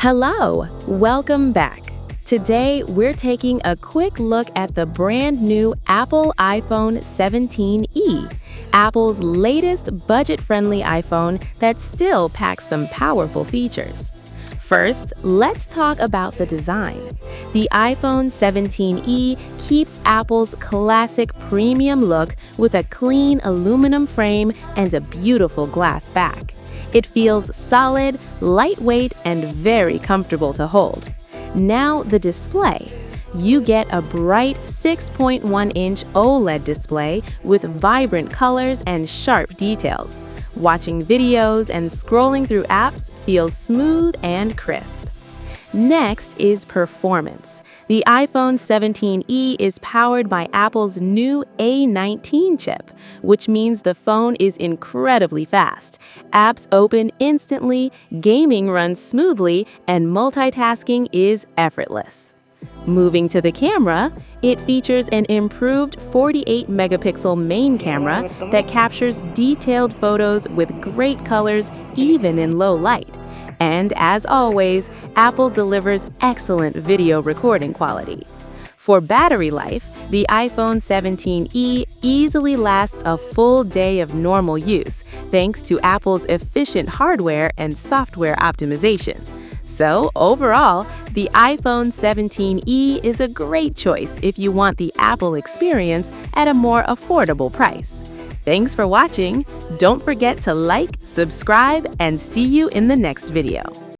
Hello, welcome back. Today, we're taking a quick look at the brand new Apple iPhone 17e, Apple's latest budget-friendly iPhone that still packs some powerful features. First, let's talk about the design. The iPhone 17e keeps Apple's classic premium look with a clean aluminum frame and a beautiful glass back. It feels solid, lightweight, and very comfortable to hold. Now the display. You get a bright 6.1-inch OLED display with vibrant colors and sharp details. Watching videos and scrolling through apps feels smooth and crisp. Next is performance. The iPhone 17e is powered by Apple's new A19 chip, which means the phone is incredibly fast. Apps open instantly, gaming runs smoothly, and multitasking is effortless. Moving to the camera, it features an improved 48-megapixel main camera that captures detailed photos with great colors even in low light. And as always, Apple delivers excellent video recording quality. For battery life, the iPhone 17e easily lasts a full day of normal use, thanks to Apple's efficient hardware and software optimization. So, overall, the iPhone 17e is a great choice if you want the Apple experience at a more affordable price. Thanks for watching. Don't forget to like, subscribe, and see you in the next video.